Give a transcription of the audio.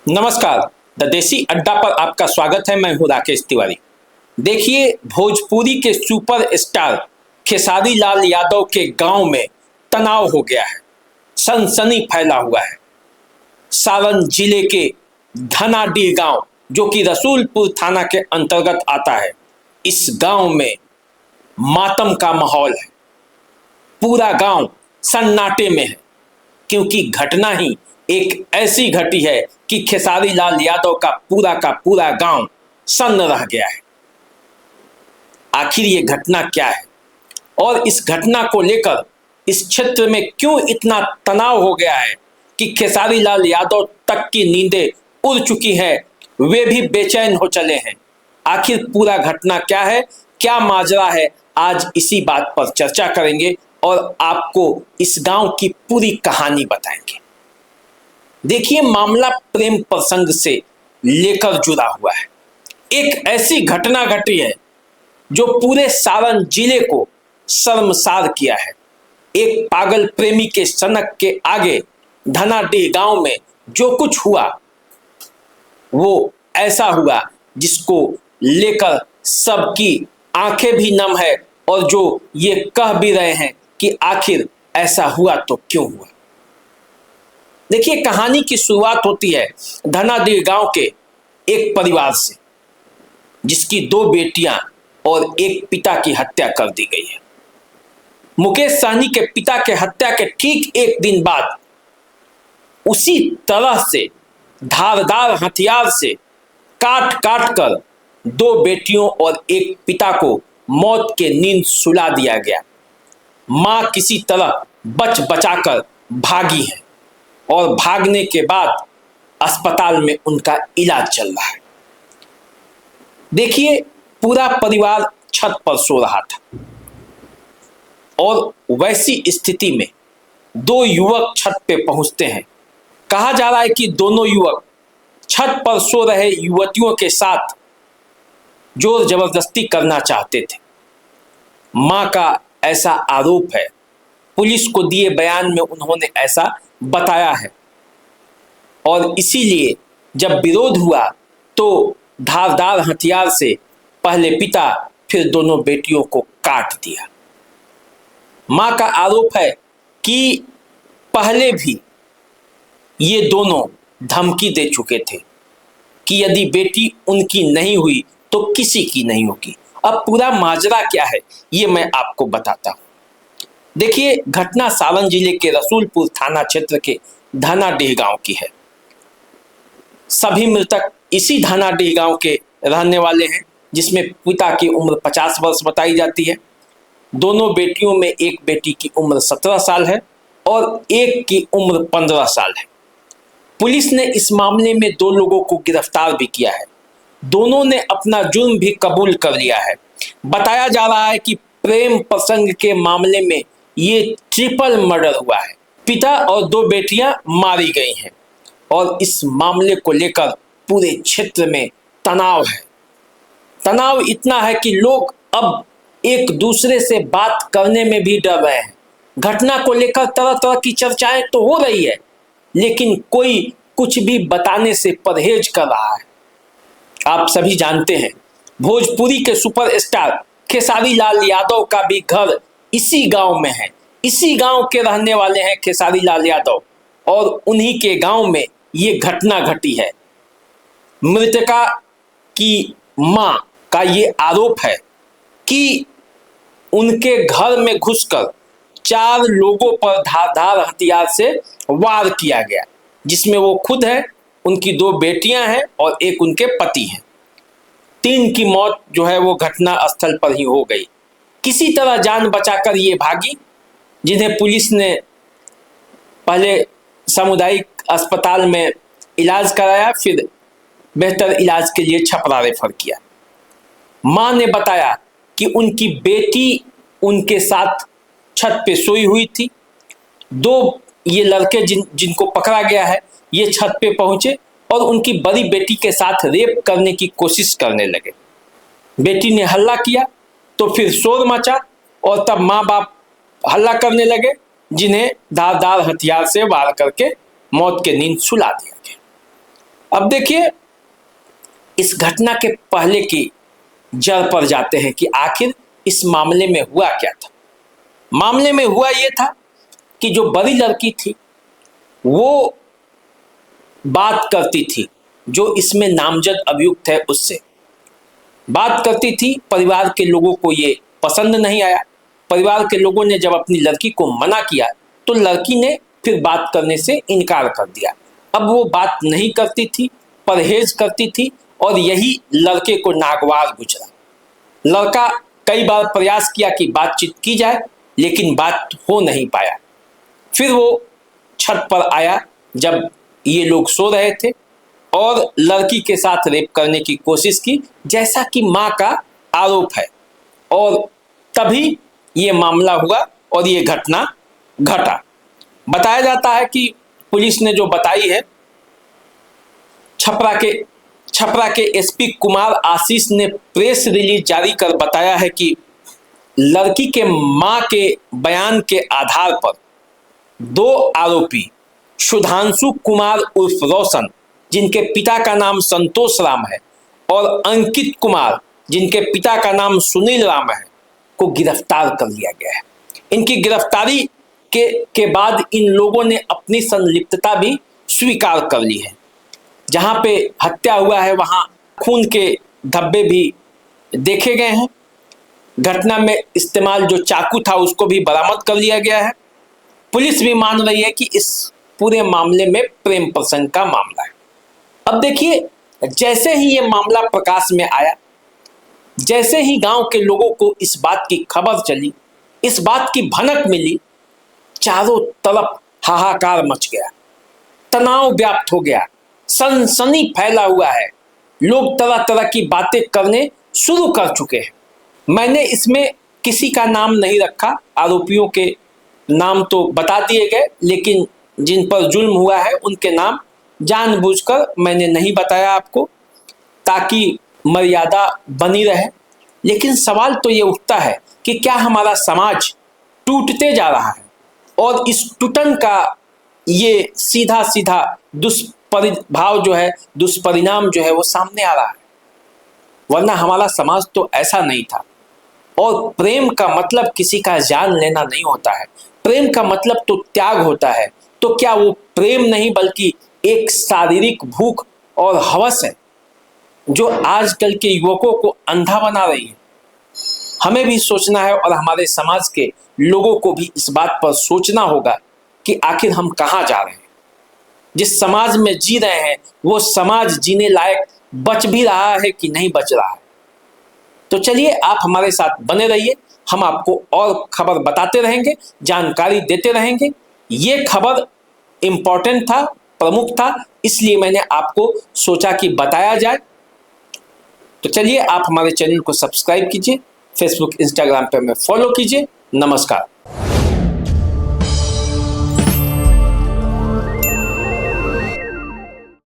नमस्कार। द देसी अड्डा पर आपका स्वागत है। मैं हूं राकेश तिवारी। देखिए, भोजपुरी के सुपर स्टार खेसारी लाल यादव के गांव में तनाव हो गया है, सनसनी फैला हुआ है। सारण जिले के धनाडीह गांव, जो कि रसूलपुर थाना के अंतर्गत आता है, इस गांव में मातम का माहौल है। पूरा गांव सन्नाटे में है, क्योंकि घटना ही एक ऐसी घटी है कि खेसारी लाल यादव का पूरा गांव सन्न रह गया है। आखिर ये घटना क्या है और इस घटना को लेकर इस क्षेत्र में क्यों इतना तनाव हो गया है कि खेसारी लाल यादव तक की नींदें उड़ चुकी है, वे भी बेचैन हो चले हैं। आखिर पूरा घटना क्या है, क्या माजरा है, आज इसी बात पर चर्चा करेंगे और आपको इस गांव की पूरी कहानी बताएंगे। देखिए, मामला प्रेम प्रसंग से लेकर जुड़ा हुआ है। एक ऐसी घटना घटी है जो पूरे सारण जिले को शर्मसार किया है। एक पागल प्रेमी के सनक के आगे धनाडीह गांव में जो कुछ हुआ वो ऐसा हुआ जिसको लेकर सबकी आंखें भी नम है और जो ये कह भी रहे हैं कि आखिर ऐसा हुआ तो क्यों हुआ। देखिए, कहानी की शुरुआत होती है धनाडीह गांव के एक परिवार से, जिसकी 2 बेटियां और एक पिता की हत्या कर दी गई है। मुकेश सहनी के पिता के हत्या के ठीक एक दिन बाद उसी तरह से धारदार हथियार से काट काट कर 2 बेटियों और एक पिता को मौत के नींद सुला दिया गया। मां किसी तरह बच बचाकर भागी है और भागने के बाद अस्पताल में उनका इलाज चल रहा है। देखिए, पूरा परिवार छत पर सो रहा था और वैसी स्थिति में 2 युवक छत पे पहुंचते हैं। कहा जा रहा है कि दोनों युवक छत पर सो रहे युवतियों के साथ जोर जबरदस्ती करना चाहते थे। मां का ऐसा आरोप है, पुलिस को दिए बयान में उन्होंने ऐसा बताया है और इसीलिए जब विरोध हुआ तो धारदार हथियार से पहले पिता फिर दोनों बेटियों को काट दिया। मां का आरोप है कि पहले भी ये दोनों धमकी दे चुके थे कि यदि बेटी उनकी नहीं हुई तो किसी की नहीं होगी। अब पूरा माजरा क्या है ये मैं आपको बताता हूं। देखिए, घटना सारण जिले के रसूलपुर थाना क्षेत्र के धनाडीह गांव की है। सभी मृतक इसी धनाडीह गांव के रहने वाले हैं, जिसमें पिता की उम्र 50 वर्ष बताई जाती है। दोनों बेटियों में एक बेटी की उम्र 17 साल है और एक की उम्र 15 साल है। पुलिस ने इस मामले में 2 लोगों को गिरफ्तार भी किया है। दोनों ने अपना जुर्म भी कबूल कर लिया है। बताया जा रहा है कि प्रेम प्रसंग के मामले में ये ट्रिपल मर्डर हुआ है। पिता और 2 बेटियां मारी गई हैं और इस मामले को लेकर पूरे क्षेत्र में तनाव है। तनाव इतना है कि लोग अब एक दूसरे से बात करने में भी डर रहे हैं। घटना को लेकर तरह तरह की चर्चाएं तो हो रही है, लेकिन कोई कुछ भी बताने से परहेज कर रहा है। आप सभी जानते हैं, भोजपुरी के सुपरस्टार खेसारी लाल यादव का भी घर इसी गांव में है। इसी गांव के रहने वाले हैं खेसारी लाल यादव और उन्हीं के गांव में ये घटना घटी है। मृतका की मां का ये आरोप है कि उनके घर में घुसकर 4 लोगों पर धारदार हथियार से वार किया गया, जिसमें वो खुद है, उनकी 2 बेटियां हैं और एक उनके पति हैं। 3 की मौत जो है वो घटना स्थल पर ही हो गई। किसी तरह जान बचाकर ये भागी, जिन्हें पुलिस ने पहले सामुदायिक अस्पताल में इलाज कराया, फिर बेहतर इलाज के लिए छपरा रेफर किया। मां ने बताया कि उनकी बेटी उनके साथ छत पे सोई हुई थी। 2 ये लड़के जिनको पकड़ा गया है, ये छत पे पहुंचे और उनकी बड़ी बेटी के साथ रेप करने की कोशिश करने लगे। बेटी ने हल्ला किया तो फिर शोर मचा और तब माँ बाप हल्ला करने लगे, जिन्हें धारदार हथियार से वार करके मौत के नींद सुला दिया गया। अब देखिए, इस घटना के पहले की जड़ पर जाते हैं कि आखिर इस मामले में हुआ क्या था। मामले में हुआ यह था कि जो बड़ी लड़की थी वो बात करती थी, जो इसमें नामजद अभियुक्त है उससे बात करती थी। परिवार के लोगों को ये पसंद नहीं आया। परिवार के लोगों ने जब अपनी लड़की को मना किया तो लड़की ने फिर बात करने से इनकार कर दिया। अब वो बात नहीं करती थी, परहेज करती थी और यही लड़के को नागवार गुजरा। लड़का कई बार प्रयास किया कि बातचीत की जाए, लेकिन बात हो नहीं पाया। फिर वो छत पर आया जब ये लोग सो रहे थे और लड़की के साथ रेप करने की कोशिश की, जैसा कि मां का आरोप है। और तभी ये मामला हुआ और ये घटना घटा। बताया जाता है कि पुलिस ने जो बताई है, छपरा के एसपी कुमार आशीष ने प्रेस रिलीज जारी कर बताया है कि लड़की के मां के बयान के आधार पर 2 आरोपी सुधांशु कुमार उर्फ रोशन, जिनके पिता का नाम संतोष राम है, और अंकित कुमार, जिनके पिता का नाम सुनील राम है, को गिरफ्तार कर लिया गया है। इनकी गिरफ्तारी के बाद इन लोगों ने अपनी संलिप्तता भी स्वीकार कर ली है। जहां पे हत्या हुआ है वहां खून के धब्बे भी देखे गए हैं। घटना में इस्तेमाल जो चाकू था उसको भी बरामद कर लिया गया है। पुलिस भी मान रही है कि इस पूरे मामले में प्रेम प्रसंग का मामला है। अब देखिए, जैसे ही ये मामला प्रकाश में आया, जैसे ही गांव के लोगों को इस बात की खबर चली, इस बात की भनक मिली, चारों तरफ हाहाकार मच गया, तनाव व्याप्त हो गया, सनसनी फैला हुआ है। लोग तरह तरह की बातें करने शुरू कर चुके हैं। मैंने इसमें किसी का नाम नहीं रखा, आरोपियों के नाम तो बता दिए गए, लेकिन जिन पर जुल्म हुआ है उनके नाम जानबूझकर मैंने नहीं बताया आपको, ताकि मर्यादा बनी रहे। लेकिन सवाल तो ये उठता है कि क्या हमारा समाज टूटते जा रहा है और इस टूटन का ये सीधा सीधा दुष्परिभाव जो है, दुष्परिणाम जो है वो सामने आ रहा है। वरना हमारा समाज तो ऐसा नहीं था। और प्रेम का मतलब किसी का जान लेना नहीं होता है, प्रेम का मतलब तो त्याग होता है। तो क्या वो प्रेम नहीं बल्कि एक शारीरिक भूख और हवस है जो आजकल के युवकों को अंधा बना रही है। हमें भी सोचना है और हमारे समाज के लोगों को भी इस बात पर सोचना होगा कि आखिर हम कहाँ जा रहे हैं। जिस समाज में जी रहे हैं वो समाज जीने लायक बच भी रहा है कि नहीं बच रहा है। तो चलिए, आप हमारे साथ बने रहिए, हम आपको और खबर बताते रहेंगे, जानकारी देते रहेंगे। ये खबर इंपॉर्टेंट था, प्रमुख था, इसलिए मैंने आपको सोचा कि बताया जाए। तो चलिए, आप हमारे चैनल को सब्सक्राइब कीजिए, फेसबुक इंस्टाग्राम पे हमें फॉलो कीजिए। नमस्कार।